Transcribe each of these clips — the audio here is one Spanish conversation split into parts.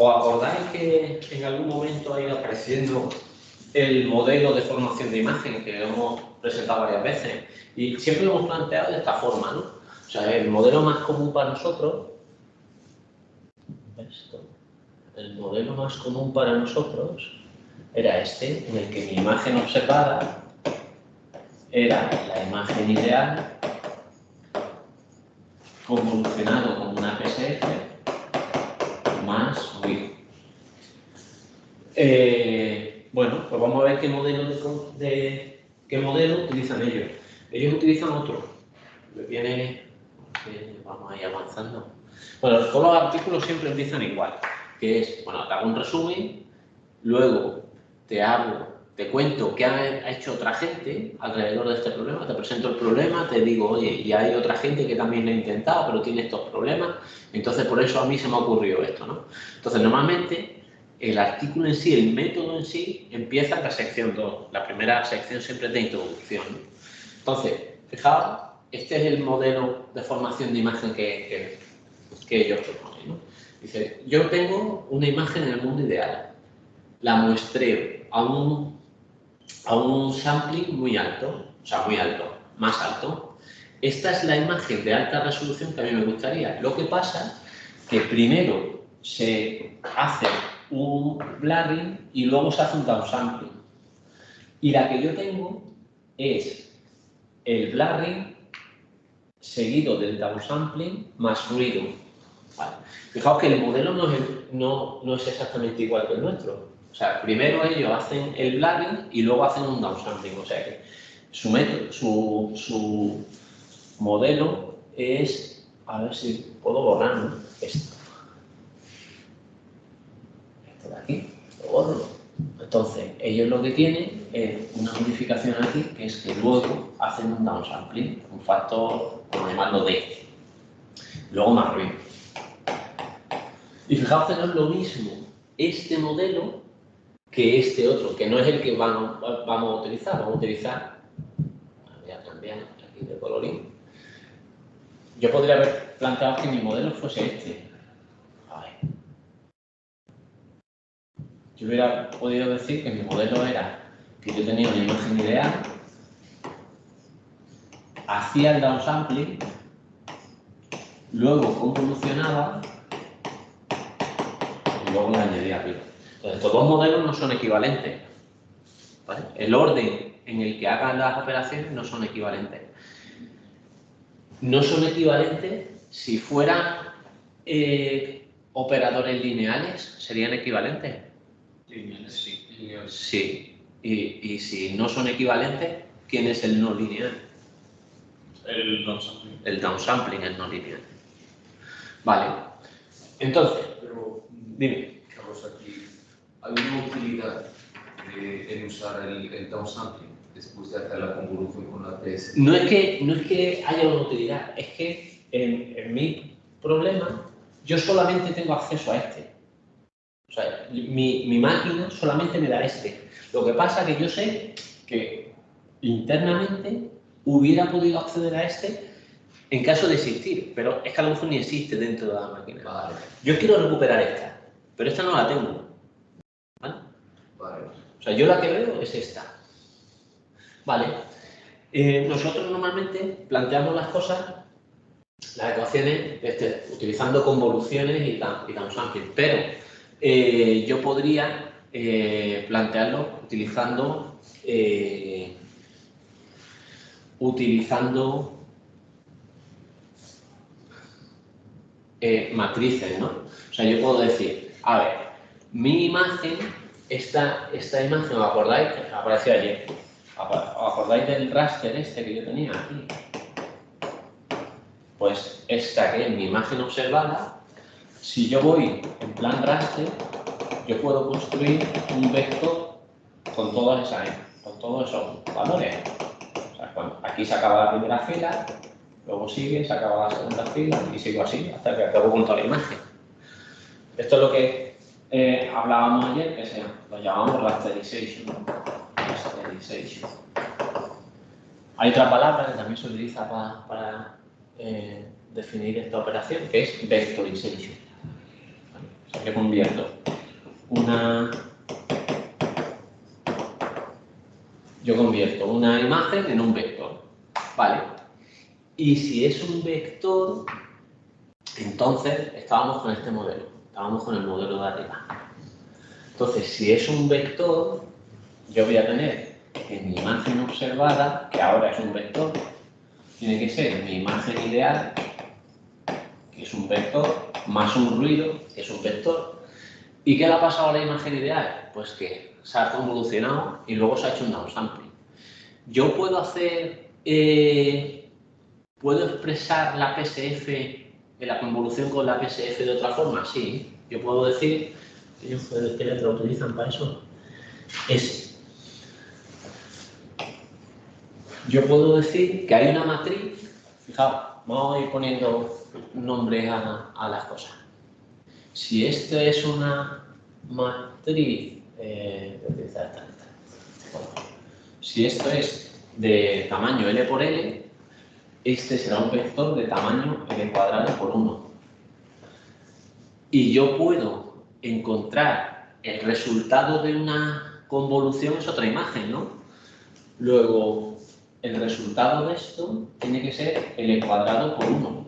¿Os acordáis que en algún momento ha ido apareciendo el modelo de formación de imagen que hemos presentado varias veces? Y siempre lo hemos planteado de esta forma, ¿no? O sea, el modelo más común para nosotros, el modelo más común para nosotros era este, en el que mi imagen observada era la imagen ideal convolucionado con una PSF más width. Bueno, pues vamos a ver qué modelo utilizan ellos. Ellos utilizan otro. Vamos a ir avanzando. Bueno, todos los artículos siempre empiezan igual, que es, bueno, te hago un resumen, luego te cuento qué ha hecho otra gente alrededor de este problema, te presento el problema, te digo, oye, y hay otra gente que también lo ha intentado, pero tiene estos problemas, entonces por eso a mí se me ha ocurrido esto, ¿no? Entonces, normalmente, el artículo en sí, el método en sí, empieza en la sección 2. La primera sección siempre es de introducción, ¿no? Entonces, fijaos, este es el modelo de formación de imagen que ellos proponen, ¿no? Dice, yo tengo una imagen en el mundo ideal, la muestreo a un sampling muy alto, o sea, muy alto, más alto. Esta es la imagen de alta resolución que a mí me gustaría. Lo que pasa que primero se hace un blurring y luego se hace un downsampling. Y la que yo tengo es el blurring seguido del downsampling más ruido. Vale. Fijaos que el modelo no es exactamente igual que el nuestro. O sea, primero ellos hacen el blurring y luego hacen un downsampling. O sea que su modelo es, a ver si puedo borrar, ¿no? Esto de aquí, lo borro. Entonces, ellos lo que tienen es una modificación aquí, que es que luego hacen un downsampling, un factor, por llamarlo D. Luego más ruido. Y fijaos que no es lo mismo este modelo que este otro, que no es el que vamos a utilizar. Vamos a utilizar, voy a cambiar aquí de colorín. Yo podría haber planteado que mi modelo fuese este. A ver. Yo hubiera podido decir que mi modelo era que yo tenía una imagen ideal, hacía el downsampling, luego convolucionaba y luego le añadía arriba. Entonces, estos dos modelos no son equivalentes, ¿vale? El orden en el que hagan las operaciones no son equivalentes. No son equivalentes si fueran operadores lineales, ¿serían equivalentes? Lineales, sí. Lineales. Sí. Y si no son equivalentes, ¿quién es el no lineal? El downsampling. El downsampling es no lineal. Vale. Entonces, Pero, dime. Carlos, aquí, ¿hay una utilidad en usar el downsampling después de hacer la convolución con la PS? No es que haya una utilidad, es que en mi problema yo solamente tengo acceso a este. O sea, mi máquina solamente me da este. Lo que pasa es que yo sé que internamente hubiera podido acceder a este en caso de existir, pero es que a lo mejor ni existe dentro de la máquina. Vale. Yo quiero recuperar esta, pero esta no la tengo. ¿Vale? Vale. O sea, yo la que veo es esta. Vale. Nosotros normalmente planteamos las cosas, las ecuaciones, utilizando convoluciones y downsampling, pero yo podría plantearlo utilizando matrices, ¿no? O sea, yo puedo decir, a ver, mi imagen, esta imagen, ¿os acordáis? Que apareció ayer. ¿Os acordáis del raster este que yo tenía aquí? Pues esta que es mi imagen observada, si yo voy en plan raster, yo puedo construir un vector con todos esos valores. O sea, aquí se acaba la primera fila, luego sigue, se acaba la segunda fila y sigo así hasta que acabo con toda la imagen. Esto es lo que hablábamos ayer, que lo llamamos rasterization. Hay otra palabra que también se utiliza para definir esta operación, que es vectorization. O sea, que convierto yo convierto una imagen en un vector, ¿vale? Y si es un vector, entonces estábamos con este modelo, estábamos con el modelo de arriba. Entonces, si es un vector, yo voy a tener que mi imagen observada, que ahora es un vector, tiene que ser mi imagen ideal, que es un vector, más un ruido, que es un vector. ¿Y qué le ha pasado a la imagen ideal? Pues que se ha convolucionado y luego se ha hecho un downsampling. Yo puedo hacer, puedo expresar la PSF, la convolución con la PSF de otra forma, sí. Yo puedo decir, ellos ¿qué letra utilizan para eso? Yo puedo decir que hay una matriz, fijaos, vamos a ir poniendo nombres a las cosas. Si esto es una matriz, si esto es de tamaño L por L, este será un vector de tamaño L cuadrado por 1. Y yo puedo encontrar el resultado de una convolución, es otra imagen, ¿no? Luego, el resultado de esto tiene que ser L cuadrado por 1.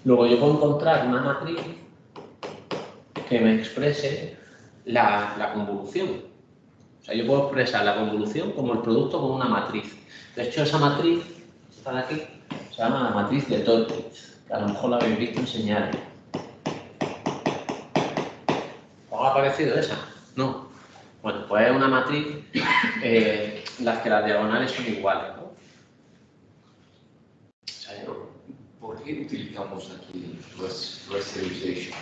Luego yo puedo encontrar una matriz que me exprese la convolución. O sea, yo puedo expresar la convolución como el producto con una matriz. De hecho, esa matriz, esta de aquí, se llama la matriz de Toeplitz, que a lo mejor la habéis visto en señales. ¿Os ha parecido esa? No. Bueno, pues es una matriz en la que las diagonales son iguales, ¿no? O sea, ¿Por qué utilizamos aquí rasterization?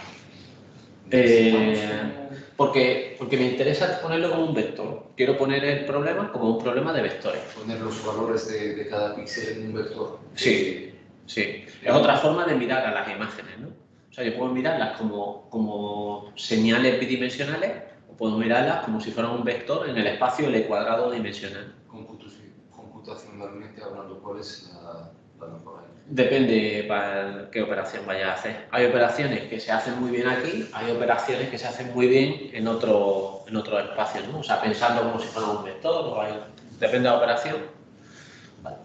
Porque me interesa ponerlo como un vector. Quiero poner el problema como un problema de vectores. Poner los valores de cada píxel en un vector. Sí, sí. Es otra forma de mirar a las imágenes, ¿no? O sea, yo puedo mirarlas como señales bidimensionales o puedo mirarlas como si fueran un vector en el espacio L cuadrado dimensional. Computacionalmente hablando, ¿cuál es la mejor? Depende para qué operación vaya a hacer. Hay operaciones que se hacen muy bien aquí, hay operaciones que se hacen muy bien en otro espacio, ¿no? O sea, pensando como si fuera un vector, depende de la operación. Vale.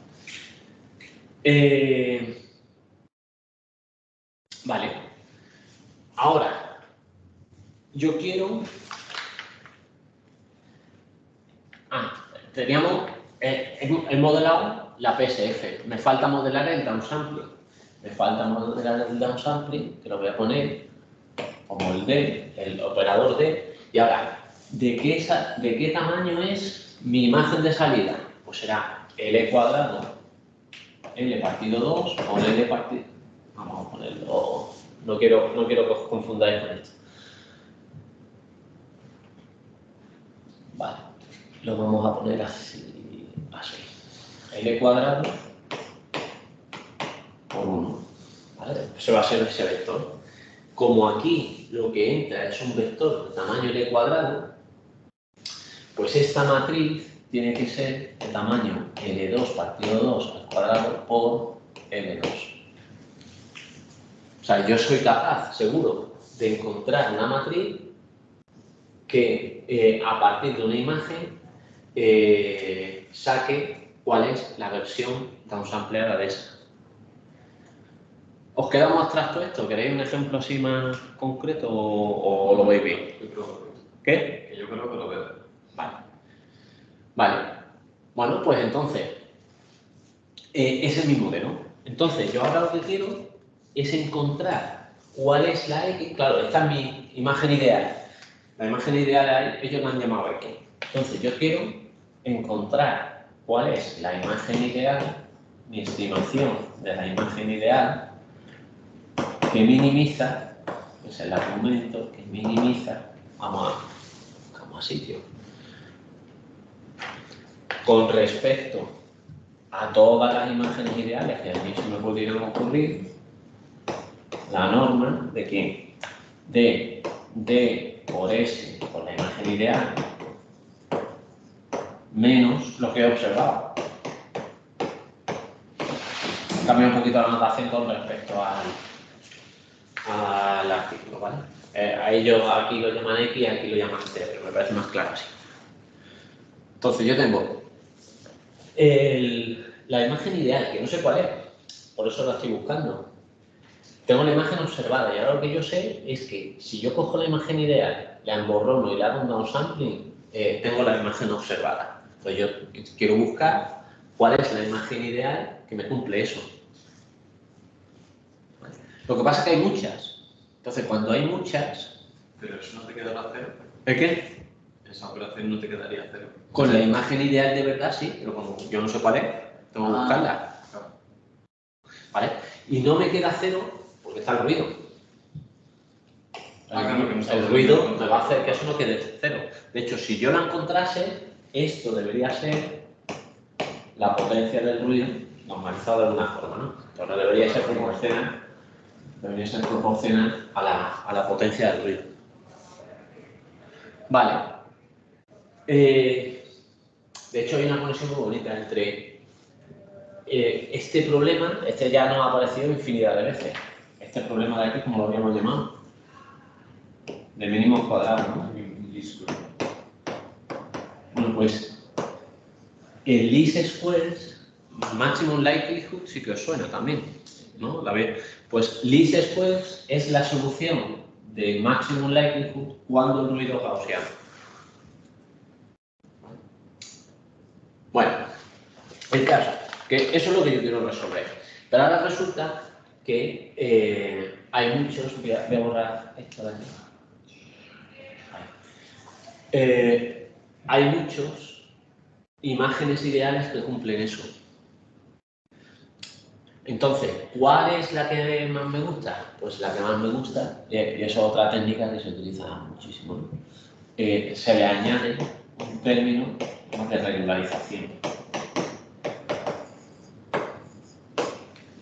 Vale. Ahora, yo quiero... teníamos el modelado, la PSF. Me falta modelar el downsampling. Que lo voy a poner como el operador D. Y ahora, ¿de qué tamaño es mi imagen de salida? Pues será L cuadrado, L partido 2 o L partido... Vamos a ponerlo... No quiero que os confundáis con esto. Vale, lo vamos a poner así. L cuadrado por 1. ¿Vale? Ese va a ser ese vector. Como aquí lo que entra es un vector de tamaño L cuadrado, pues esta matriz tiene que ser de tamaño L2 partido 2 al cuadrado por L2. O sea, yo soy capaz, seguro, de encontrar una matriz que a partir de una imagen saque cuál es la versión downsampleada de esa. ¿Os queda más abstracto esto? ¿Queréis un ejemplo así más concreto o lo veis bien? ¿Qué? Yo creo que lo veo. Vale. Bueno, pues entonces, ese es mi modelo. Entonces, yo ahora lo que quiero es encontrar cuál es la X. Claro, esta es mi imagen ideal. La imagen ideal ellos la han llamado X. Entonces, yo quiero encontrar cuál es la imagen ideal, mi estimación de la imagen ideal, que minimiza, es el argumento que minimiza, vamos a sitio, con respecto a todas las imágenes ideales que a mí se me pudieran ocurrir, la norma de quién, de D por S por la imagen ideal menos lo que he observado. cambiado un poquito la notación con respecto al artículo, ¿vale? A ellos aquí lo llaman X y aquí lo llaman C, pero me parece más claro así. Entonces yo tengo la imagen ideal, que no sé cuál es, por eso la estoy buscando. Tengo la imagen observada y ahora lo que yo sé es que si yo cojo la imagen ideal, la emborrono y le hago un downsampling, tengo la imagen observada. Entonces yo quiero buscar cuál es la imagen ideal que me cumple eso. ¿Vale? Lo que pasa es que hay muchas. Entonces cuando hay muchas... Pero eso no te quedará cero. ¿Es qué? Esa operación no te quedaría cero. Con la imagen ideal de verdad sí, pero como yo no sé cuál es, tengo que buscarla. Claro. ¿Vale? Y no me queda cero porque está el ruido. El ruido me va a hacer que eso no quede cero. De hecho, si yo la encontrase, esto debería ser la potencia del ruido normalizado de alguna forma, ¿no? Entonces debería ser proporcional a la potencia del ruido. Vale. De hecho, hay una conexión muy bonita entre este problema, este ya nos ha aparecido infinidad de veces. Este problema de aquí, como lo habíamos llamado, de mínimos cuadrados, ¿no? Bueno, pues el least squares, maximum likelihood, sí que os suena también, ¿no? Pues least squares es la solución de maximum likelihood cuando el ruido es gaussiano. Bueno, el caso, que eso es lo que yo quiero resolver. Pero ahora resulta que hay muchos, voy a borrar esto de aquí. Hay muchos imágenes ideales que cumplen eso. Entonces, ¿cuál es la que más me gusta? Pues la que más me gusta, y eso es otra técnica que se utiliza muchísimo, ¿no? Se le añade un término de regularización.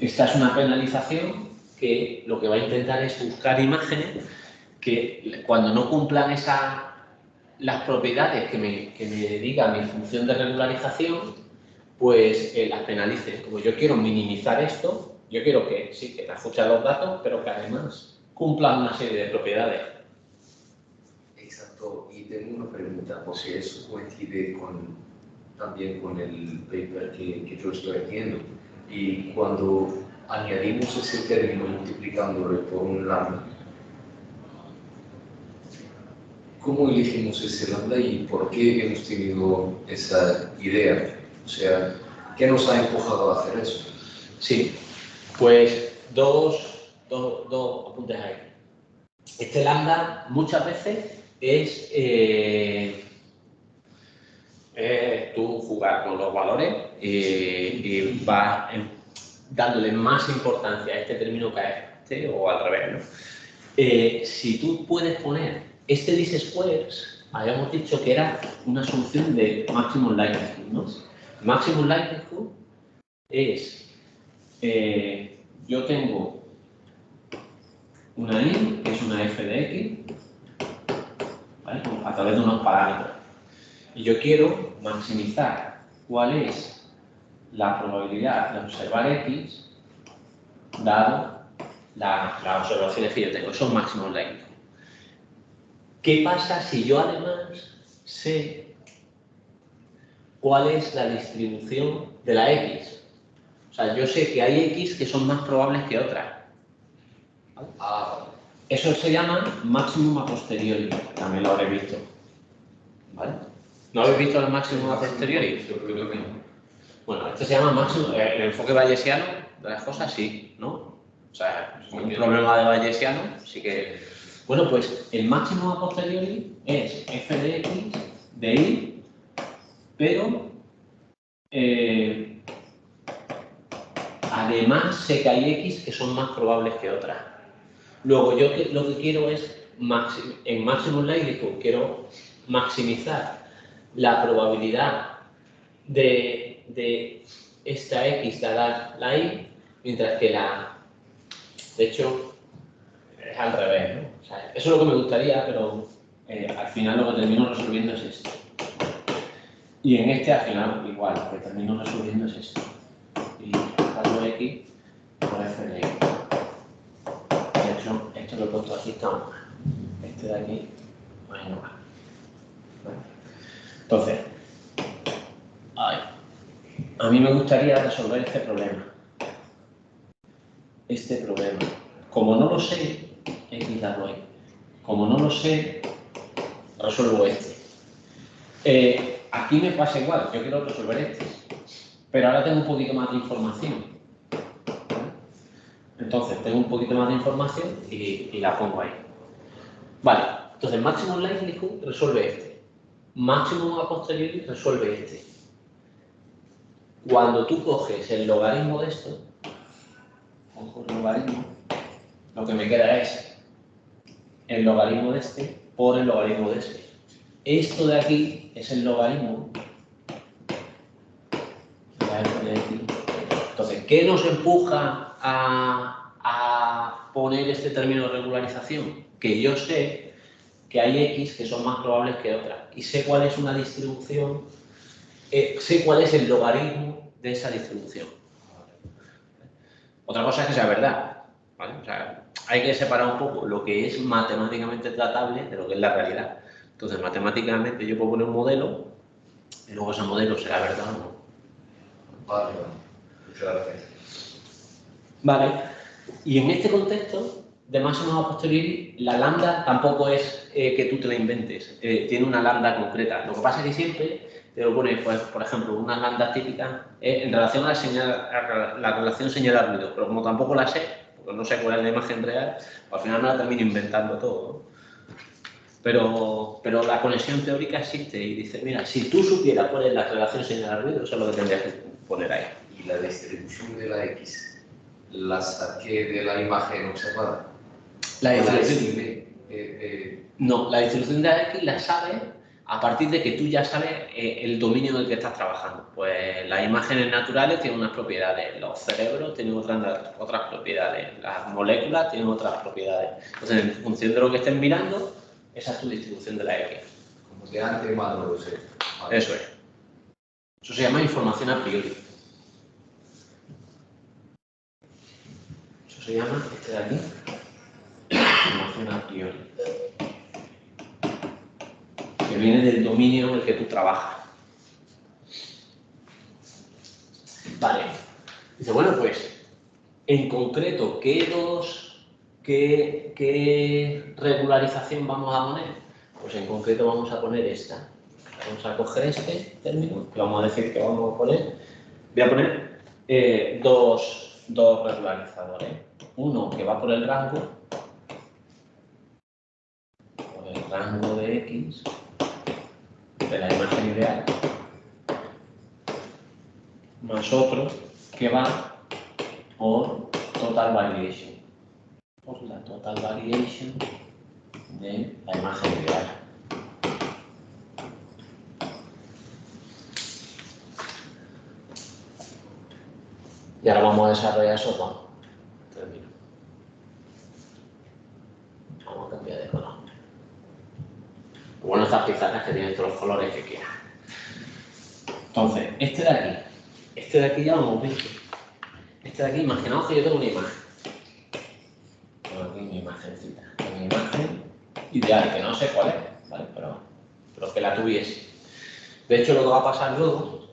Esta es una penalización que lo que va a intentar es buscar imágenes que cuando no cumplan las propiedades que me diga mi función de regularización, pues las penalice. Como yo quiero minimizar esto, yo quiero que sí, que ajuste los datos, pero que además cumplan una serie de propiedades. Exacto, y tengo una pregunta, porque eso coincide también con el paper que yo estoy haciendo. Y cuando añadimos ese término multiplicándolo por un lambda, ¿cómo elegimos ese lambda y por qué hemos tenido esa idea? O sea, ¿qué nos ha empujado a hacer eso? Sí, pues dos apuntes ahí. Este lambda muchas veces es tú jugar con los valores y vas dándole más importancia a este término que a este o al revés, ¿no? Si tú puedes poner este least squares, habíamos dicho que era una solución de maximum likelihood, ¿no? Maximum likelihood es, yo tengo una i, que es una f de x, ¿vale? A través de unos parámetros. Y yo quiero maximizar cuál es la probabilidad de observar x dado las observaciones que yo tengo. Eso es maximum likelihood. ¿Qué pasa si yo además sé cuál es la distribución de la x? O sea, yo sé que hay x que son más probables que otras. ¿Vale? Eso se llama maximum a posteriori. También lo habréis visto. ¿Vale? ¿No habéis visto el maximum a posteriori? Yo creo que no. Bueno, esto se llama máximo, el enfoque bayesiano de las cosas, sí, ¿no? O sea, un problema de bayesiano, sí que... Bueno, pues el máximo a posteriori es f de x de y, pero además sé que hay x que son más probables que otras. Luego yo lo que quiero es, en maximum likelihood, quiero maximizar la probabilidad de esta x dada la y, mientras que de hecho, es al revés, ¿no? O sea, eso es lo que me gustaría, pero al final lo que termino resolviendo es esto. Y en este al final igual, lo que termino resolviendo es esto. Y buscando x, por f de x. De hecho, esto lo he puesto aquí, está mal. Este de aquí, pues no va. Entonces, a mí me gustaría resolver este problema. Como no lo sé, x dado y. Como no lo sé, resuelvo este. Aquí me pasa igual, yo quiero resolver este. Pero ahora tengo un poquito más de información. Entonces, tengo un poquito más de información y la pongo ahí. Vale, entonces maximum likelihood resuelve este. Maximum a posteriori resuelve este. Cuando tú coges el logaritmo de esto, cojo el logaritmo, lo que me queda es el logaritmo de este por el logaritmo de este. Esto de aquí es el logaritmo de f de x. Entonces, ¿qué nos empuja a poner este término de regularización? Que yo sé que hay x que son más probables que otras y sé cuál es una distribución, sé cuál es el logaritmo de esa distribución. Otra cosa es que sea verdad, ¿vale? O sea, hay que separar un poco lo que es matemáticamente tratable de lo que es la realidad. Entonces, matemáticamente yo puedo poner un modelo y luego ese modelo será verdad o no. Vale, muchas gracias. Vale, y en este contexto de máxima a posteriori, la lambda tampoco es que tú te la inventes, tiene una lambda concreta. Lo que pasa es que siempre te lo pone, pues, por ejemplo, una lambda típica en relación a la relación señal-ruido, pero como tampoco la sé, porque no sé cuál es la imagen real, al final me la termino inventando todo, ¿no? Pero la conexión teórica existe y dice, mira, si tú supieras cuál es la relación señal-ruido, eso es lo que tendrías que poner ahí. ¿Y la distribución de la X la saqué de la imagen observada? La distribución, estimé, no, la distribución de la X la sabes a partir de que tú ya sabes el dominio en el que estás trabajando. Pues las imágenes naturales tienen unas propiedades, los cerebros tienen otras propiedades, las moléculas tienen otras propiedades. Entonces, en función de lo que estés mirando, esa es tu distribución de la X. como de antemano lo sé. Vale. Eso es. Eso se llama información a priori. Eso se llama, este de aquí, información a priori. Que viene del dominio en el que tú trabajas. Vale. Dice, bueno, pues, en concreto, ¿qué regularización vamos a poner? Pues en concreto vamos a poner esta. Vamos a coger este término, que vamos a decir que vamos a poner. Voy a poner dos regularizadores. Uno que va por el rango de X de la imagen ideal, más otro que va por total variation, por la total variation de la imagen ideal. Y ahora vamos a desarrollar esos dos términos. Vamos a cambiar de color. Bueno, estas pizarras que tienen todos los colores que quieran. Entonces, este de aquí ya lo hemos visto. Este de aquí, imaginaos que yo tengo una imagen. Tengo aquí mi imagencita. Mi imagen ideal, que no sé cuál es, ¿vale? Pero que la tuviese. De hecho, lo que va a pasar luego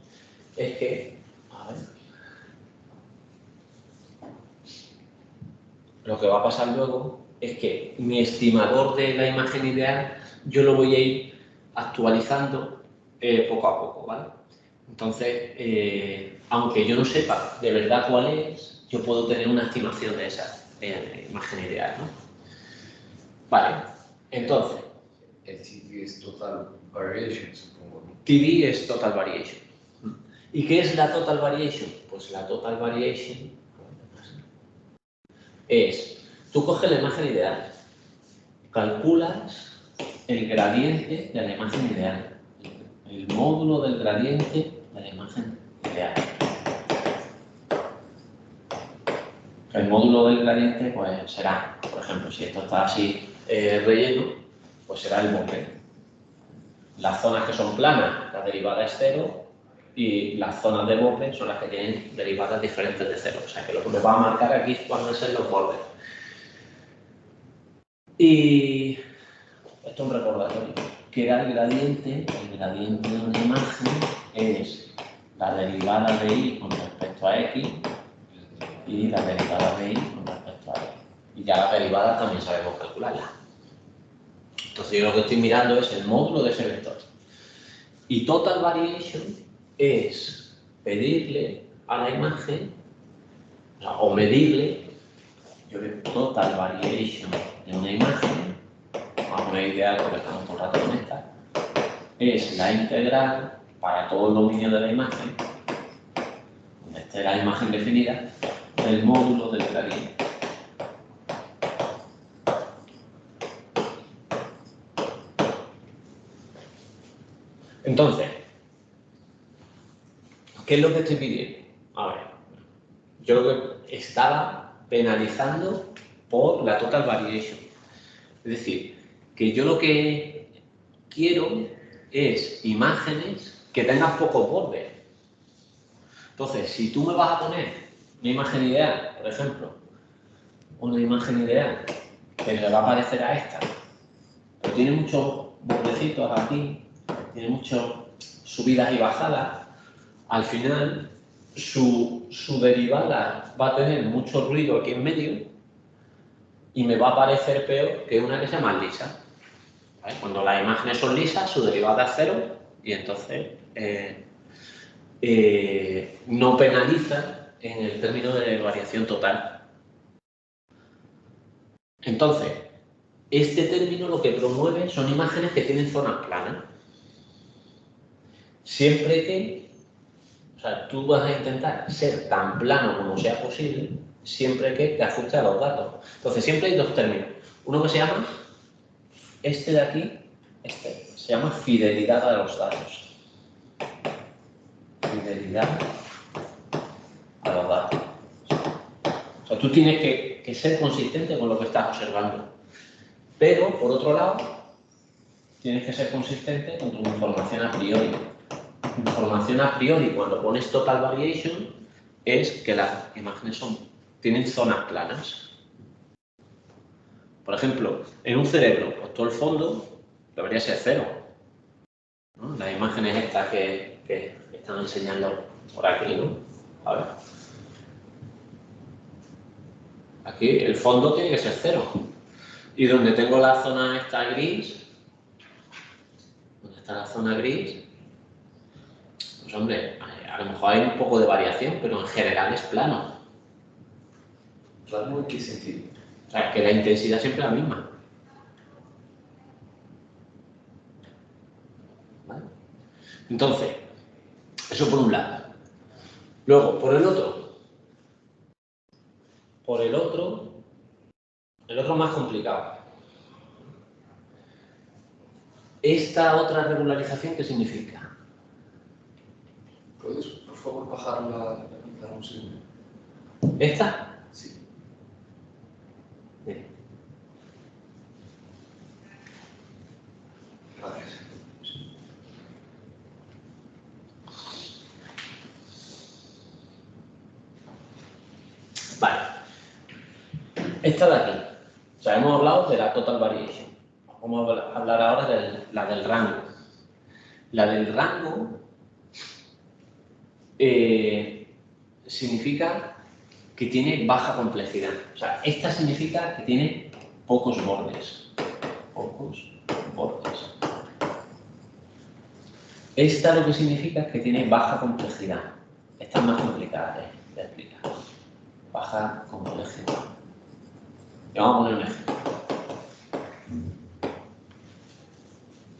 es que, a ver, lo que va a pasar luego es que mi estimador de la imagen ideal yo lo voy a ir actualizando poco a poco, ¿vale? Entonces, aunque yo no sepa de verdad cuál es, yo puedo tener una estimación de esa imagen ideal, ¿no? Vale, entonces, El TV es total variation, supongo. TV es total variation. ¿Y qué es la total variation? Pues la total variation es, tú coges la imagen ideal, calculas el gradiente de la imagen ideal, el módulo del gradiente de la imagen ideal. El módulo del gradiente pues será, por ejemplo, si esto está así relleno, pues será el borde. Las zonas que son planas, la derivada es 0, y las zonas de borde son las que tienen derivadas diferentes de 0. O sea que lo que me va a marcar aquí van a ser los bordes. Y esto es un recordatorio, que era el gradiente de una imagen es la derivada de y con respecto a x y la derivada de y con respecto a y. Y ya las derivadas también sabemos calcularlas. Entonces yo lo que estoy mirando es el módulo de ese vector. Y total variation es pedirle a la imagen, o medirle, yo le total variation de una imagen, vamos a una idea porque estamos todo el rato con esta, es la integral para todo el dominio de la imagen, donde esté la imagen definida, del módulo del gradiente. Entonces, ¿qué es lo que estoy pidiendo? A ver, yo lo que estaba penalizando por la total variation. Es decir, que yo lo que quiero es imágenes que tengan pocos bordes. Entonces, si tú me vas a poner una imagen ideal, por ejemplo, una imagen ideal que le va a parecer a esta, pero tiene muchos bordecitos aquí, tiene muchas subidas y bajadas, al final su derivada va a tener mucho ruido aquí en medio y me va a parecer peor que una que sea más lisa. ¿Vale? Cuando las imágenes son lisas, su derivada es 0 y entonces no penaliza en el término de variación total. Entonces, este término lo que promueve son imágenes que tienen zonas planas. Siempre que, o sea, tú vas a intentar ser tan plano como sea posible, siempre que te ajustes a los datos. Entonces, siempre hay dos términos. Uno que se llama, este de aquí, se llama fidelidad a los datos. Fidelidad a los datos. O sea, tú tienes que ser consistente con lo que estás observando. Pero, por otro lado, tienes que ser consistente con tu información a priori. Información a priori, cuando pones total variation, es que las imágenes tienen zonas planas. Por ejemplo, en un cerebro, pues todo el fondo debería ser 0. ¿No? Las imágenes estas que están enseñando por aquí, ¿no? A ver. Aquí el fondo tiene que ser 0. Y donde tengo la zona esta gris, donde está la zona gris, pues hombre, a lo mejor hay un poco de variación, pero en general es plano. ¿Plano en qué sentido? O sea, que la intensidad siempre es la misma. ¿Vale? Entonces, eso por un lado. Luego, por el otro más complicado. Esta otra regularización, ¿qué significa? ¿Puedes, por favor, bajar la pantalla un segundo? ¿Esta? Sí. Bien. Gracias. Vale. Esta de aquí. O sea, hemos hablado de la total variation. Vamos a hablar ahora de la del rango. La del rango significa que tiene baja complejidad. O sea, esta significa que tiene pocos bordes. Pocos bordes. Esta lo que significa es que tiene baja complejidad. Esta es más complicada de explicar. Baja complejidad. Y vamos a poner un ejemplo.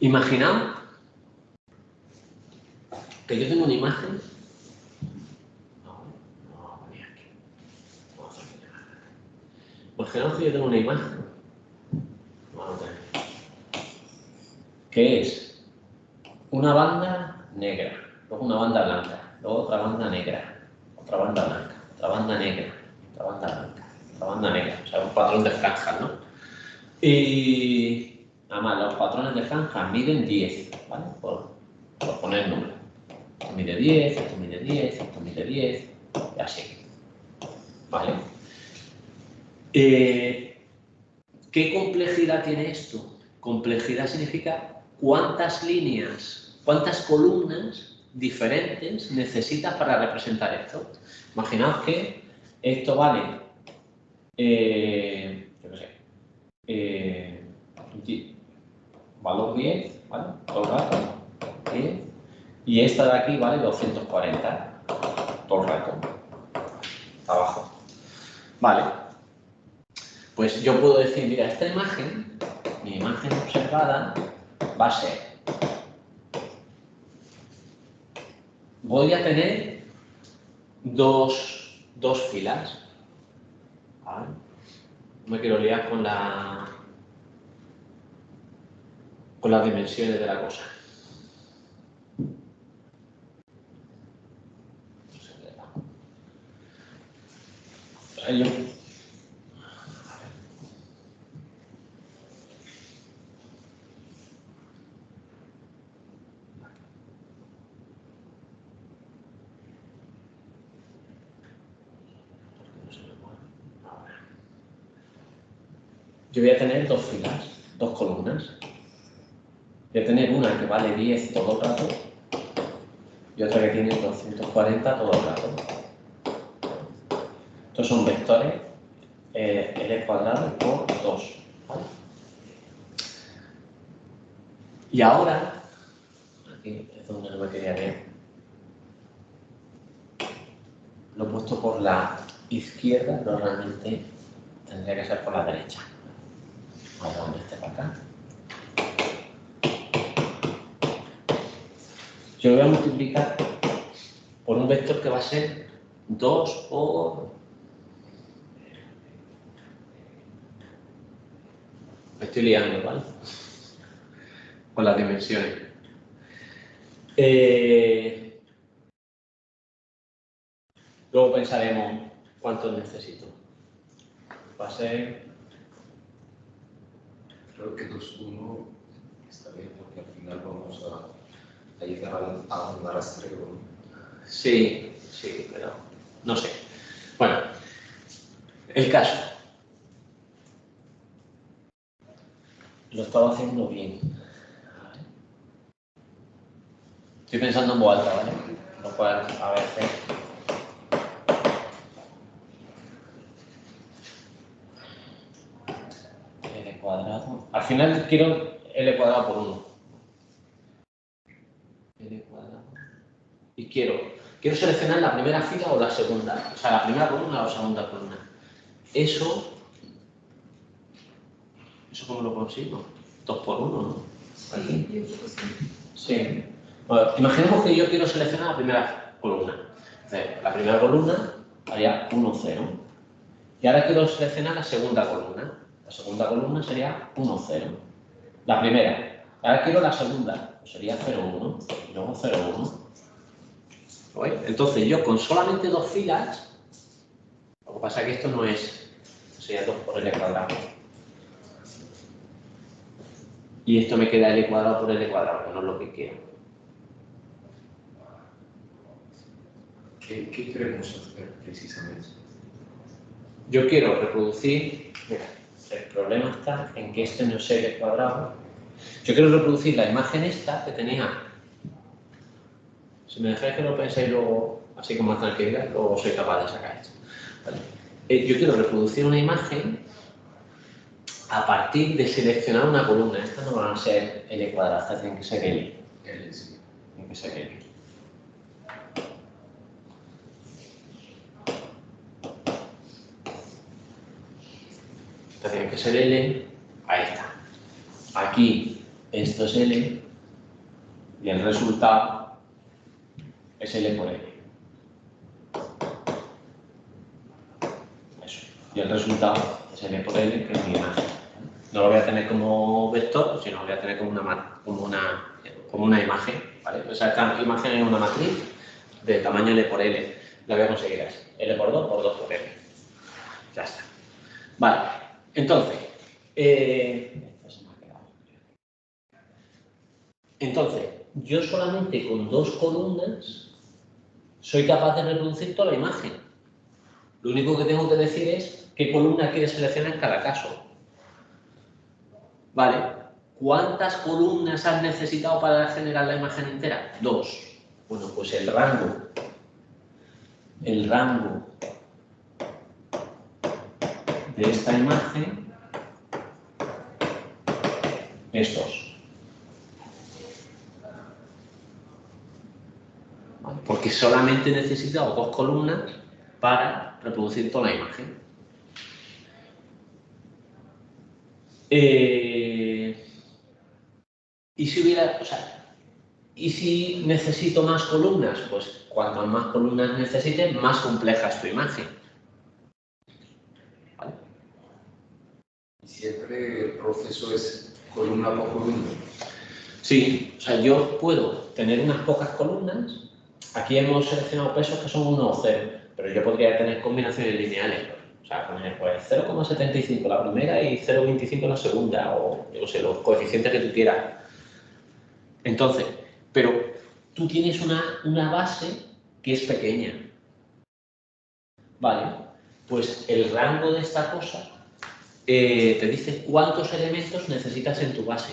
Imaginaos que yo tengo una imagen. Vamos a poner aquí. Imaginaos que yo tengo una imagen. Vamos a tener. Que es una banda negra, luego una banda blanca, luego otra banda negra, otra banda blanca, otra banda negra, otra banda blanca, otra banda negra. O sea, un patrón de franjas, ¿no? Y además los patrones de franjas miden 10, ¿vale? Por poner números. Esto mide 10, esto mide 10, esto mide 10, y así. ¿Vale? ¿Qué complejidad tiene esto? Complejidad significa cuántas líneas, cuántas columnas diferentes necesitas para representar esto. Imaginaos que esto vale, yo qué sé, valor 10, ¿vale? Todo el rato, 10, y esta de aquí vale 240, todo el rato, abajo. Vale, pues yo puedo decir, mira, esta imagen, mi imagen observada, va a ser, voy a tener dos filas, ¿vale? No me quiero liar con las dimensiones de la cosa. Yo voy a tener dos filas, dos columnas. Voy a tener una que vale 10 todo el rato y otra que tiene 240 todo el rato. Estos son vectores L cuadrado por 2. ¿Vale? Y ahora, aquí es donde no me quería ver, lo he puesto por la izquierda, pero realmente tendría que ser por la derecha. Vamos a poner este para acá. Yo lo voy a multiplicar por un vector que va a ser 2 por... Me estoy liando, ¿vale? Con las dimensiones. Luego pensaremos cuánto necesito. Va a ser... Creo que 2,1 está bien, porque al final vamos a llegar a un rastreo. Sí, sí, pero no sé. Bueno, el caso. Lo estaba haciendo bien. Estoy pensando en voz alta, ¿vale? Lo cual a veces... L cuadrado... Al final quiero L cuadrado por 1. L cuadrado... Y quiero seleccionar la primera fila o la segunda. O sea, la primera columna o la segunda columna. ¿Eso cómo lo consigo? 2 por 1, ¿no? Sí, yo creo que sí. Sí. Bueno, imaginemos que yo quiero seleccionar la primera columna. La primera columna haría 1, 0. Y ahora quiero seleccionar la segunda columna. La segunda columna sería 1, 0. La primera. Ahora quiero la segunda. Pues sería 0, 1. Y luego 0, 1. Entonces yo con solamente dos filas, lo que pasa es que esto no es, sería 2 por L cuadrado. Y esto me queda L cuadrado por L cuadrado, que no es lo que quiero. ¿Qué queremos hacer precisamente? Yo quiero reproducir, mira, el problema está en que este no es L cuadrado. Yo quiero reproducir la imagen esta que tenía. Si me dejáis que lo penséis luego, así con más tranquilidad, luego soy capaz de sacar esto. ¿Vale? Yo quiero reproducir una imagen a partir de seleccionar una columna. Estas no van a ser L cuadradas, estas tienen que ser L. L, sí. Tienen que ser L. Esta tiene que ser L. Ahí está. Aquí esto es L y el resultado es L por L. Eso. Y el resultado es L por L, que es mi imagen. No lo voy a tener como vector, sino lo voy a tener como una imagen. ¿Vale? O sea, esta imagen es una matriz de tamaño L por L. La voy a conseguir así. L por 2 por 2 por L. Ya está. Vale. Entonces, esto se me ha quedado. Entonces, yo solamente con 2 columnas soy capaz de reproducir toda la imagen. Lo único que tengo que decir es qué columna quieres seleccionar en cada caso. Vale, ¿cuántas columnas has necesitado para generar la imagen entera? 2. Bueno, pues el rango de esta imagen es 2. ¿Vale? Porque solamente he necesitado 2 columnas para reproducir toda la imagen. ¿Y si necesito más columnas? Pues cuantas más columnas necesites, más compleja es tu imagen. ¿Vale? Y siempre el proceso es columna por columna. Sí, o sea, yo puedo tener unas pocas columnas. Aquí hemos seleccionado pesos que son 1 o 0, pero yo podría tener combinaciones lineales. O sea, poner pues 0,75 la primera y 0,25 la segunda, o yo no sé, los coeficientes que tú quieras. Entonces, pero tú tienes una base que es pequeña. Vale, pues el rango de esta cosa te dice cuántos elementos necesitas en tu base.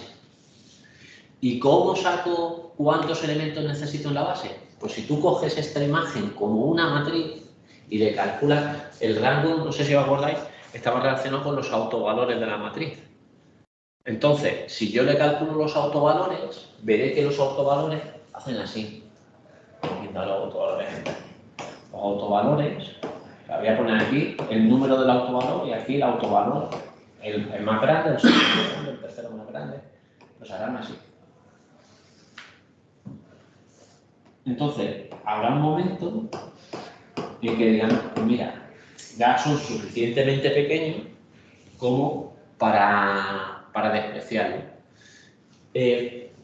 ¿Y cómo saco cuántos elementos necesito en la base? Pues si tú coges esta imagen como una matriz y le calculas el rango, no sé si os acordáis, estaba relacionado con los autovalores de la matriz. Entonces, si yo le calculo los autovalores, veré que los autovalores hacen así. Los autovalores, la voy a poner aquí, el número del autovalor y aquí el autovalor, el más grande, el segundo más grande, el tercero más grande, pues harán así. Entonces, habrá un momento en que digan, pues mira, ya son suficientemente pequeños como para despreciarlo.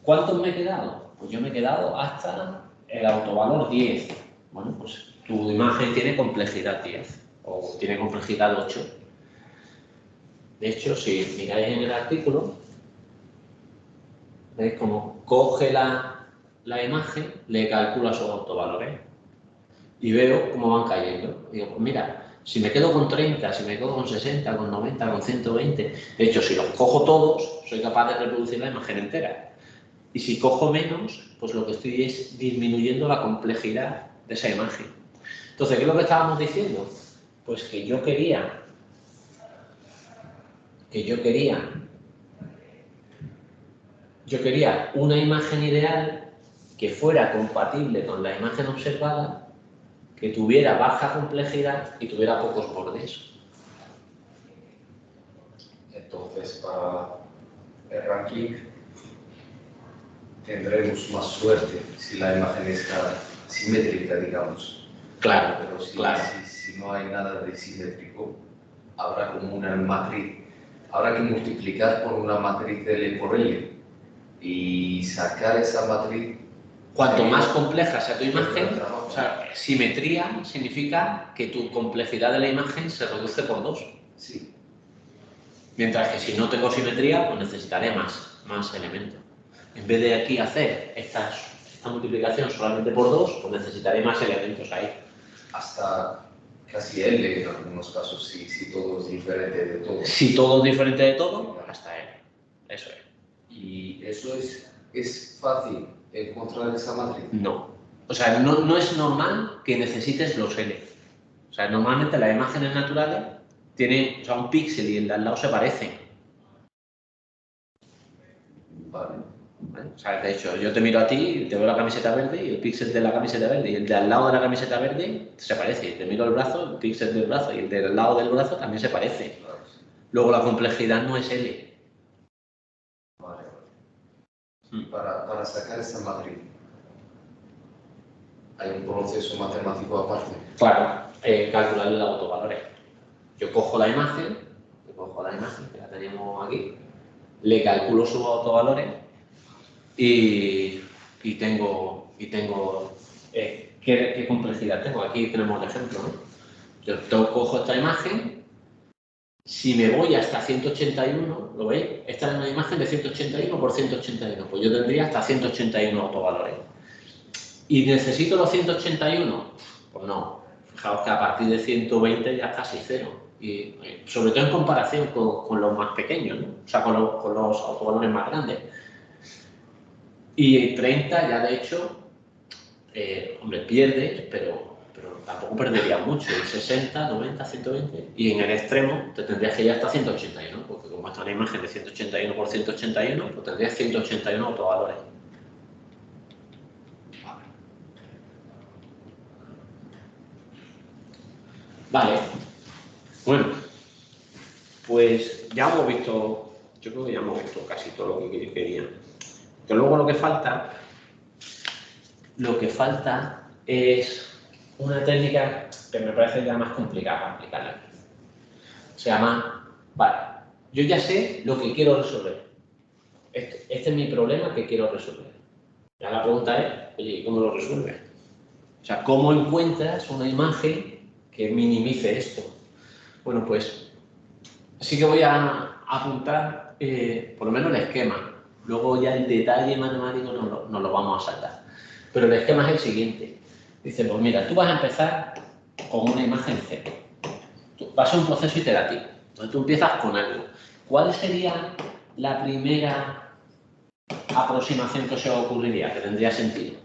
¿Cuántos me he quedado? Pues yo me he quedado hasta el autovalor 10. Bueno, pues tu imagen tiene complejidad 10 o tiene complejidad 8. De hecho, si miráis en el artículo, veis cómo coge la imagen, le calcula sus autovalores y veo cómo van cayendo. Digo, pues mira, si me quedo con 30, si me quedo con 60, con 90, con 120, de hecho, si los cojo todos, soy capaz de reproducir la imagen entera. Y si cojo menos, pues lo que estoy es disminuyendo la complejidad de esa imagen. Entonces, ¿qué es lo que estábamos diciendo? Pues que yo quería una imagen ideal que fuera compatible con la imagen observada, que tuviera baja complejidad y tuviera pocos bordes. Entonces, para el ranking tendremos más suerte si la imagen está simétrica, digamos. Claro, pero si, claro. si no hay nada de simétrico, habrá como una matriz. Habrá que multiplicar por una matriz L por L y sacar esa matriz. Cuanto más compleja sea tu imagen, o sea, simetría significa que tu complejidad de la imagen se reduce por 2. Sí. Mientras que si no tengo simetría, pues necesitaré más elementos. En vez de aquí hacer esta multiplicación solamente por 2, pues necesitaré más elementos ahí. Hasta casi L en algunos casos, si todo es diferente de todo. Si todo es diferente de todo, hasta L. Eso es. ¿Y eso es fácil encontrar esa matriz? No. O sea, no es normal que necesites los L. O sea, normalmente las imágenes naturales tienen, o sea, un píxel y el de al lado se parecen. Vale. ¿Vale? O sea, de hecho, yo te miro a ti, te veo la camiseta verde y el píxel de la camiseta verde y el de al lado de la camiseta verde se parece. Te miro el brazo, el píxel del brazo y el del lado del brazo también se parece. Luego la complejidad no es L. Vale. Para sacar esa matriz, ¿hay un proceso matemático aparte? Claro, calcular los autovalores. Yo cojo la imagen, que la tenemos aquí, le calculo sus autovalores y tengo ¿qué complejidad tengo? Aquí tenemos el ejemplo, ¿no? Yo cojo esta imagen, Si me voy hasta 181, ¿lo veis? Esta es una imagen de 181 por 181, pues yo tendría hasta 181 autovalores. ¿Y necesito los 181? Pues no. Fijaos que a partir de 120 ya es casi cero. Y sobre todo en comparación con los más pequeños, ¿no? O sea, con los autovalores más grandes. Y 30 ya de hecho, hombre, pierdes, pero tampoco perdería mucho. En 60, 90, 120. Y en el extremo te tendrías que ir hasta 181, porque como esta es una imagen de 181 por 181, pues tendrías 181 autovalores. Vale. Bueno, pues ya hemos visto, yo creo que ya hemos visto casi todo lo que quería. Que luego lo que falta es una técnica que me parece ya más complicada para aplicarla. Se llama, vale, yo ya sé lo que quiero resolver. Este es mi problema que quiero resolver. Ya la pregunta es, oye, ¿cómo lo resuelves? O sea, ¿cómo encuentras una imagen que minimice esto? Bueno, pues sí que voy a apuntar por lo menos el esquema. Luego ya el detalle matemático nos lo vamos a saltar. Pero el esquema es el siguiente. Dice, pues mira, tú vas a empezar con una imagen cero. Va a ser un proceso iterativo. Entonces tú empiezas con algo. ¿Cuál sería la primera aproximación que se os ocurriría, que tendría sentido?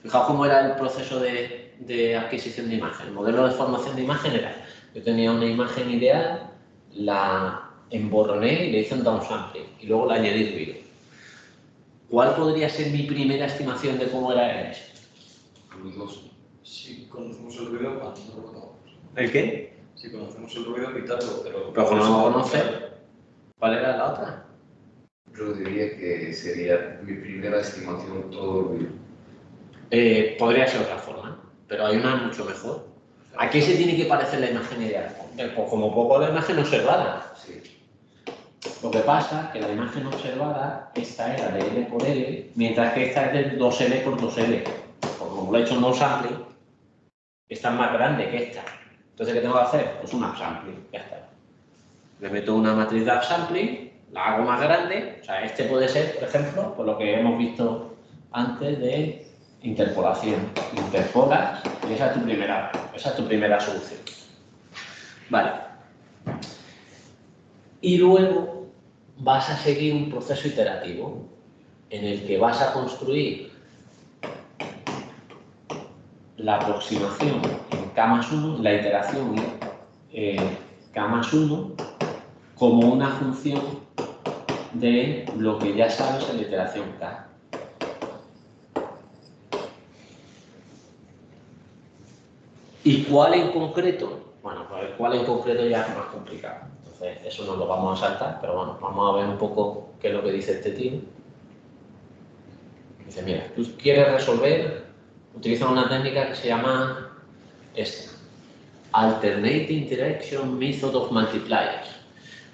Fijaos cómo era el proceso de adquisición de imagen. El modelo de formación de imagen era, yo tenía una imagen ideal, la emborroné y le hice un downsampling y luego le añadí ruido. ¿Cuál podría ser mi primera estimación de cómo era eso? Ruidoso. Si conocemos el ruido, no lo contamos. ¿El qué? Si conocemos el ruido, quitarlo, pero como no lo conoces, ¿cuál era la otra? Yo diría que sería mi primera estimación todo ruido. Podría ser otra forma, pero hay una mucho mejor. ¿A qué se tiene que parecer la imagen ideal? Pues como poco la imagen observada. Sí. Lo que pasa es que la imagen observada, esta era de L por L, mientras que esta es de 2L por 2L. Como lo he hecho en downsampling, esta es más grande que esta. Entonces, ¿qué tengo que hacer? Pues un upsampling, ya está. Le meto una matriz de upsampling, la hago más grande. O sea, este puede ser, por ejemplo, por lo que hemos visto antes de interpolación. Interpolas y esa es tu primera solución. Vale. Y luego vas a seguir un proceso iterativo en el que vas a construir la aproximación en K+1, la iteración K+1 como una función de lo que ya sabes en la iteración K. ¿Y cuál en concreto? Bueno, pues cuál en concreto ya es más complicado. Entonces, eso no lo vamos a saltar, pero bueno, vamos a ver un poco qué es lo que dice este tío. Dice, mira, tú quieres resolver, utiliza una técnica que se llama esta, Alternate Interaction Method of Multipliers.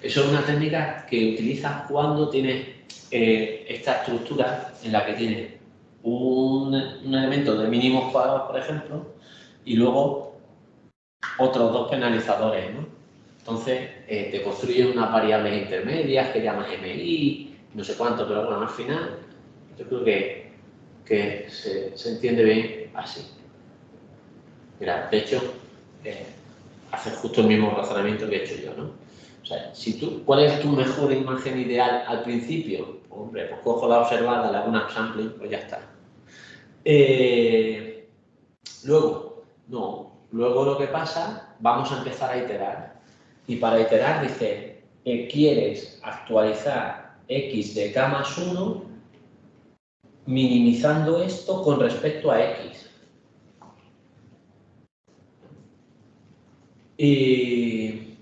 Eso es una técnica que utilizas cuando tienes esta estructura en la que tienes un elemento de mínimos cuadrados, por ejemplo, y luego otros dos penalizadores, ¿no? Entonces, te construyes unas variables intermedias que llamas MI, no sé cuánto, pero bueno, al final, yo creo que se entiende bien así. Mira, de hecho, haces justo el mismo razonamiento que he hecho yo, ¿no? O sea, ¿cuál es tu mejor imagen ideal al principio? Hombre, pues cojo la observada, le hago un upsampling, pues ya está. Luego lo que pasa, vamos a empezar a iterar. Y para iterar dice que quieres actualizar x de K+1 minimizando esto con respecto a x. Y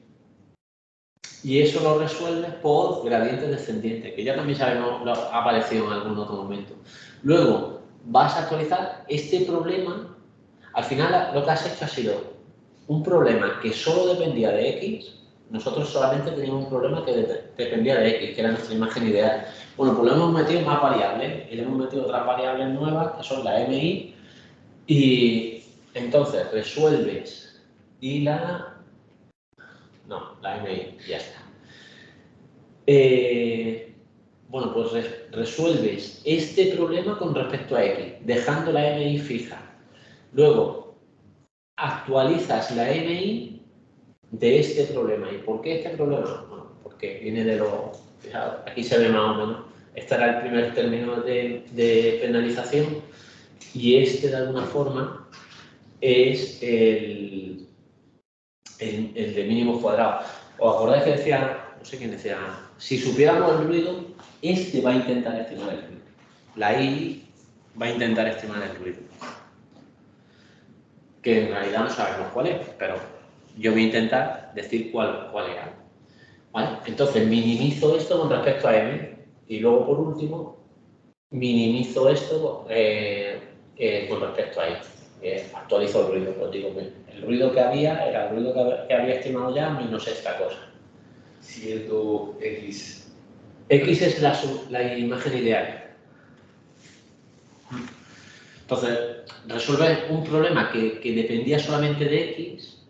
eso lo resuelves por gradiente descendiente, que ya también sabemos, ha aparecido en algún otro momento. Luego, vas a actualizar este problema. Al final, lo que has hecho ha sido un problema que solo dependía de x. Nosotros solamente teníamos un problema que dependía de x, que era nuestra imagen ideal. Bueno, pues le hemos metido más variables y le hemos metido otras variables nuevas, que son la MI, y entonces resuelves y la No, la MI ya está. Bueno, pues resuelves este problema con respecto a X, dejando la MI fija. Luego, actualizas la MI de este problema. ¿Y por qué este problema? Bueno, porque viene de lo... Fijaos, aquí se ve más o menos. Este era el primer término de penalización y este, de alguna forma, es el de mínimo cuadrado. ¿Os acordáis que decía, no sé quién decía, si supiéramos el ruido, este va a intentar estimar el ruido. La I va a intentar estimar el ruido. Que en realidad no sabemos cuál es, pero yo voy a intentar decir cuál era. ¿Vale? Entonces minimizo esto con respecto a M y luego por último minimizo esto con respecto a I. Actualizo el ruido, os digo, el ruido que había era el ruido que había estimado ya menos esta cosa. Siendo X. X es la imagen ideal. Entonces, resuelve un problema que dependía solamente de X,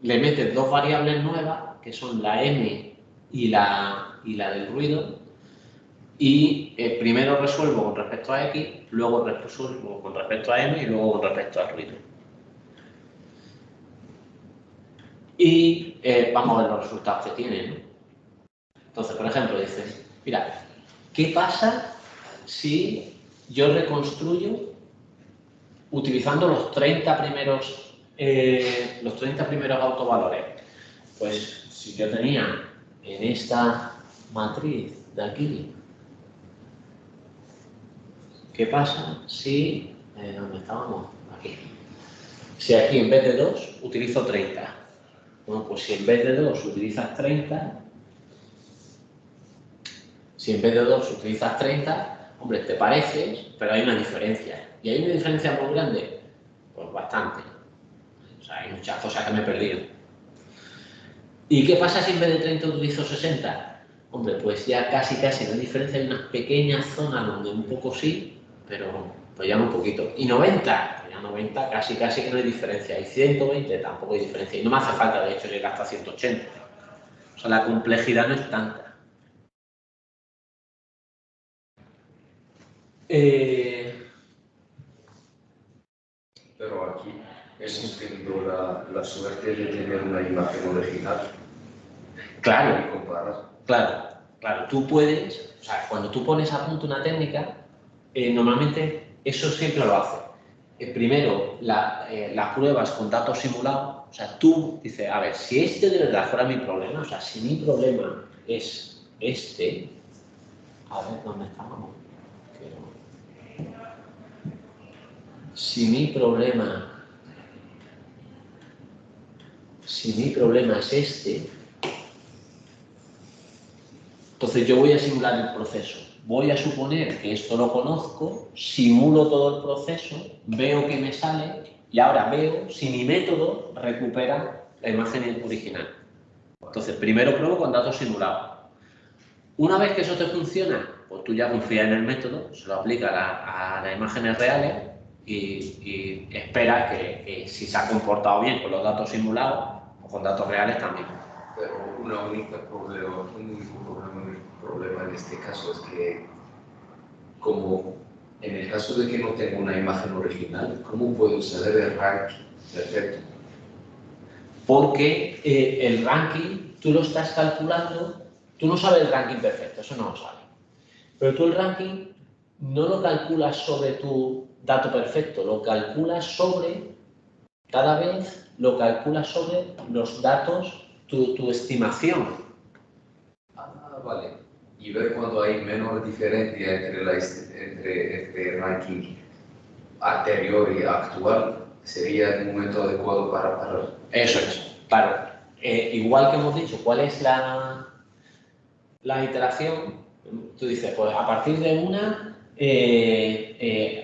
le metes dos variables nuevas, que son la M y la del ruido, y primero resuelvo con respecto a X, luego resuelvo con respecto a M y luego con respecto al ruido. Y vamos a ver los resultados que tiene, ¿no? Entonces, por ejemplo, dice, mira, ¿qué pasa si yo reconstruyo utilizando los 30 primeros autovalores? Pues si yo tenía en esta matriz de aquí, ¿qué pasa si, ¿dónde estábamos? Aquí. Si aquí en vez de 2 utilizo 30. Bueno, pues si en vez de 2 utilizas 30, hombre, te pareces, pero hay una diferencia. ¿Y hay una diferencia muy grande? Pues bastante. O sea, hay muchas cosas que me he perdido. ¿Y qué pasa si en vez de 30 utilizo 60? Hombre, pues ya casi no hay diferencia, hay una pequeña zona donde un poco sí, pero pues ya un poquito. ¿Y 90? Pues ya 90 casi que no hay diferencia. Y 120 tampoco hay diferencia. Y no me hace falta, de hecho, llegar hasta 180. O sea, la complejidad no es tanta. Pero aquí hemos tenido la suerte de tener una imagen original. Claro, Y comparas. claro. Tú puedes, o sea, cuando tú pones a punto una técnica, normalmente eso siempre lo hace. Primero, las pruebas con datos simulados, o sea, tú dices, a ver, si este de verdad fuera mi problema, o sea, si mi problema es este, a ver, ¿dónde estábamos? Si mi problema es este, entonces yo voy a simular el proceso. Voy a suponer que esto lo conozco, simulo todo el proceso, veo que me sale y ahora veo si mi método recupera la imagen original. Entonces, primero pruebo con datos simulados. Una vez que eso te funciona, pues tú ya confías en el método, se lo aplicas a las imágenes reales y esperas que si se ha comportado bien con los datos simulados o con datos reales también. Pero un único problema en este caso es que, como en el caso de que no tenga una imagen original, ¿cómo puedo saber el ranking perfecto? Porque el ranking tú lo estás calculando, tú no sabes el ranking perfecto, eso no lo sabes. Pero tú el ranking no lo calculas sobre tu dato perfecto, lo calculas sobre, cada vez lo calculas sobre los datos, tu estimación. Ah, vale. Y ver cuando hay menor diferencia entre este ranking anterior y actual sería un momento adecuado para parar. Eso es, claro. Igual que hemos dicho, ¿cuál es la iteración? Tú dices, pues a partir de una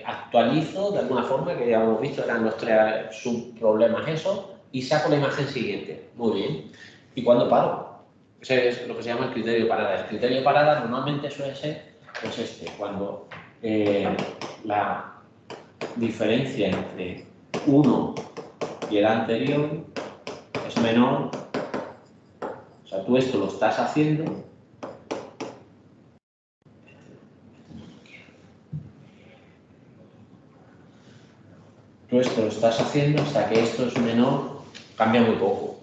actualizo de alguna forma, que ya hemos visto, eran los 3 subproblemas esos, y saco la imagen siguiente. Muy bien. ¿Y cuándo paro? Ese es lo que se llama el criterio de parada. El criterio de parada normalmente suele ser, pues cuando la diferencia entre uno y el anterior es menor sea, tú esto lo estás haciendo. Tú esto lo estás haciendo hasta que esto es menor, cambia muy poco.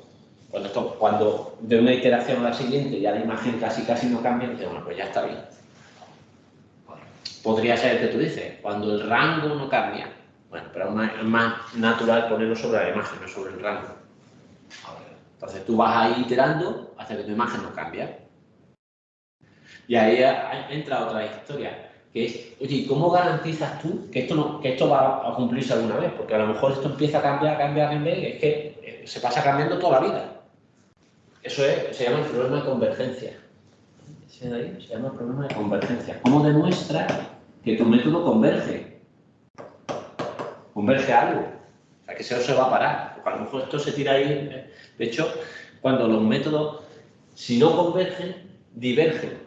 Cuando de una iteración a la siguiente ya la imagen casi no cambia, dices, bueno, pues ya está bien. Podría ser el que tú dices, cuando el rango no cambia. Bueno, pero es más natural ponerlo sobre la imagen, no sobre el rango. Entonces tú vas ahí iterando hasta que tu imagen no cambia. Y ahí entra otra historia, que es, oye, ¿cómo garantizas tú que esto va a cumplirse alguna vez? Porque a lo mejor esto empieza a cambiar, y es que se pasa cambiando toda la vida. Eso se llama el problema de convergencia. Ese de ahí se llama el problema de convergencia. ¿Cómo demuestra que tu método converge? Converge a algo. O sea, que eso se va a parar. Porque a lo mejor esto se tira ahí. De hecho, cuando los métodos, si no convergen, divergen.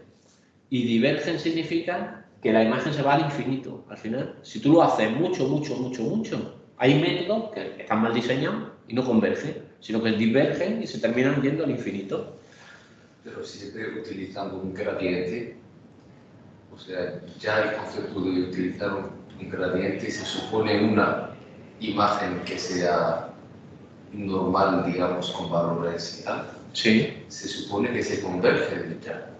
Y divergen significa que la imagen se va al infinito. Al final, si tú lo haces mucho, hay métodos que están mal diseñados y no convergen, sino que divergen y se terminan yendo al infinito. Pero siempre utilizando un gradiente, o sea, ya el concepto de utilizar un gradiente se supone una imagen que sea normal, digamos, con valores y tal. Sí. Se supone que se converge ya.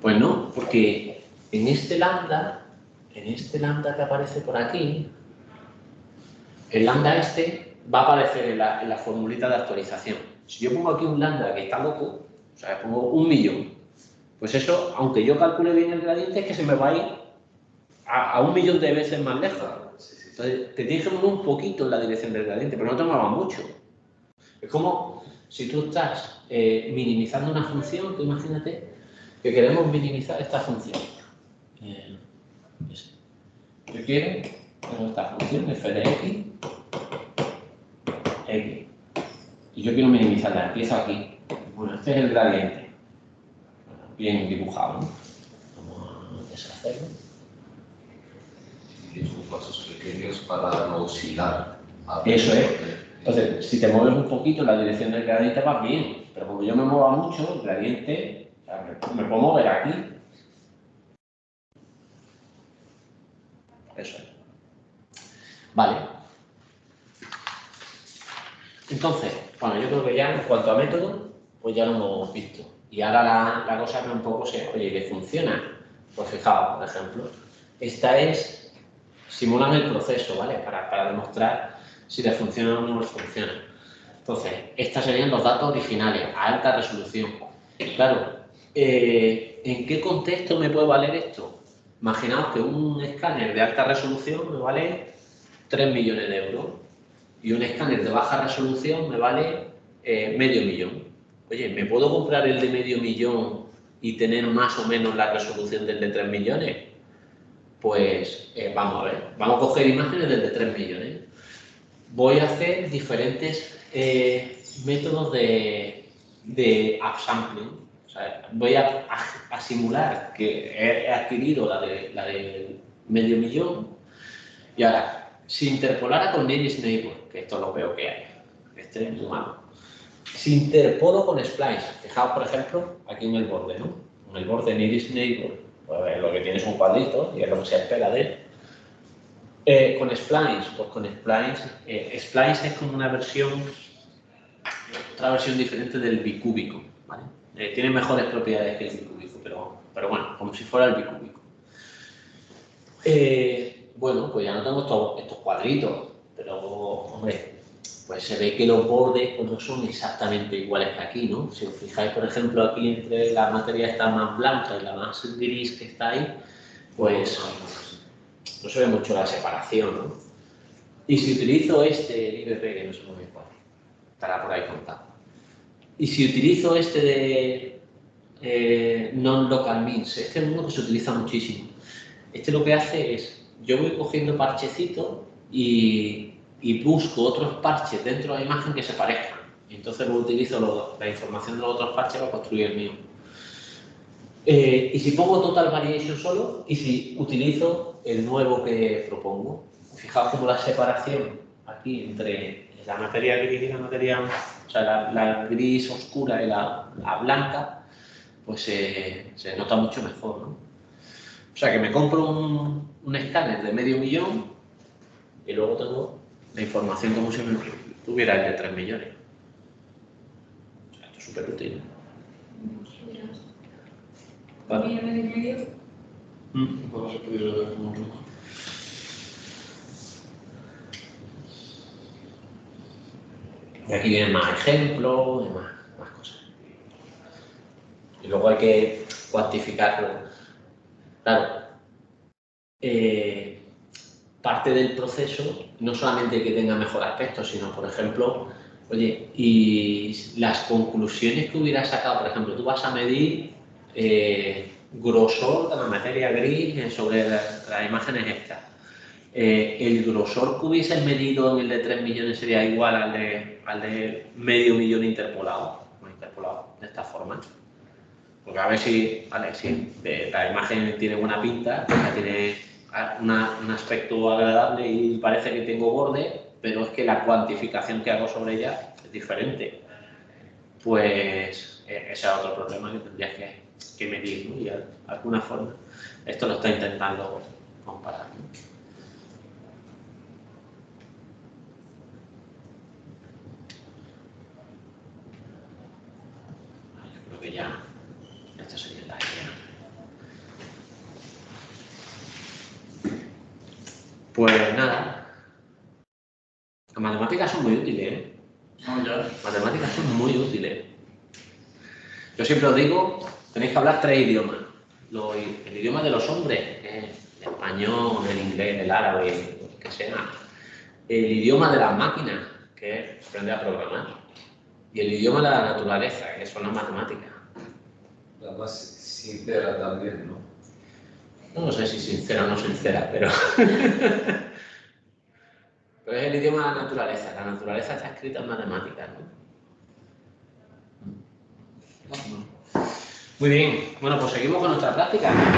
Pues no, porque en este lambda que aparece por aquí, el lambda este va a aparecer en la formulita de actualización. Si yo pongo aquí un lambda que está loco, o sea, pongo 1.000.000, pues eso, aunque yo calcule bien el gradiente, es que se me va a ir a 1.000.000 de veces más lejos. Entonces, te tienes que mover un poquito en la dirección del gradiente, pero no te muevas mucho. Es como si tú estás minimizando una función, tú imagínate que queremos minimizar esta función. Yo quiero que esta función f de x, y yo quiero minimizarla, empiezo aquí. Bueno, este es el gradiente. Bien dibujado, ¿no? Vamos a deshacerlo. Y son pasos pequeños para no oscilar. Eso es. Entonces, si te mueves un poquito en la dirección del gradiente vas bien, pero como yo me mueva mucho, el gradiente, o sea, me puedo mover aquí. Eso es. Vale. Entonces, bueno, yo creo que ya en cuanto a método, pues ya lo hemos visto. Y ahora la cosa que un poco se, oye, ¿qué funciona? Pues fijaos, por ejemplo, esta es, simulan el proceso, ¿vale? Para demostrar si les funciona o no les funciona. Entonces, estos serían los datos originales, a alta resolución. Claro, ¿en qué contexto me puede valer esto? Imaginaos que un escáner de alta resolución me vale 3 millones de euros y un escáner de baja resolución me vale medio millón. Oye, ¿me puedo comprar el de medio millón y tener más o menos la resolución del de 3 millones? Pues vamos a ver, vamos a coger imágenes del de 3 millones. Voy a hacer diferentes métodos de upsampling. O sea, voy a simular que he adquirido la de medio millón y ahora, si interpolara con Nearest Neighbor, que esto es lo peor que hay, este es muy malo. Si interpolo con Splice, fijaos por ejemplo aquí en el borde, ¿no? En el borde Nearest Neighbor, pues lo que tiene es un cuadrito y es lo que se espera de él. Con Splice, pues con Splice, Splice es como una versión, otra versión diferente del bicúbico, ¿vale? Tiene mejores propiedades que el bicúbico, pero bueno, como si fuera el bicúbico. Bueno, pues ya no tengo estos cuadritos, pero, hombre, pues se ve que los bordes pues, no son exactamente iguales que aquí, ¿no? Si os fijáis, por ejemplo, aquí entre la materia esta más blanca y la más gris que está ahí, pues no se ve mucho la separación, ¿no? Y si utilizo el IBP, que no sé muy bien cuál, estará por ahí contado. Y si utilizo de non-local means, este es uno que se utiliza muchísimo. Este lo que hace es, yo voy cogiendo parchecitos y busco otros parches dentro de la imagen que se parezcan. Y entonces luego utilizo la información de los otros parches para construir el mío. Y si pongo total variation solo, y si utilizo el nuevo que propongo. Fijaos cómo la separación aquí entre la materia gris y la materia, o sea, la gris oscura y la a blanca, pues se nota mucho mejor, ¿no? O sea que me compro un escáner de 500.000 y luego tengo la información como si me tuviera el de 3 millones. O sea, esto es súper útil. Vale. Ahora se pudiera ver como un truco. Y aquí vienen más ejemplos y más cosas. Y luego hay que cuantificarlo. Claro, parte del proceso no solamente que tenga mejor aspecto, sino, por ejemplo, oye, y las conclusiones que hubieras sacado, por ejemplo, tú vas a medir grosor de la materia gris sobre las imágenes estas. El grosor que hubieses medido en el de 3 millones sería igual al de 500.000 interpolado, de esta forma. Porque a ver si, vale, si la imagen tiene buena pinta, tiene un aspecto agradable y parece que tengo borde, pero es que la cuantificación que hago sobre ella es diferente. Pues ese es otro problema que tendrías que medir, ¿no? Y de alguna forma esto lo está intentando comparar, ¿no? Yo creo que ya esta sería la idea. Pues nada, las matemáticas son muy útiles, ¿eh? No, ya. Las matemáticas son muy útiles. Yo siempre os digo, tenéis que hablar 3 idiomas. El idioma de los hombres, que es el español, el inglés, el árabe, lo que sea. El idioma de las máquinas, que es aprender a programar. Y el idioma de la naturaleza, que son las matemáticas. La más sincera también, ¿no? No sé si sincera o no sincera, pero... pero es el idioma de la naturaleza. La naturaleza está escrita en matemáticas, ¿no? Muy bien. Bueno, pues seguimos con nuestra práctica.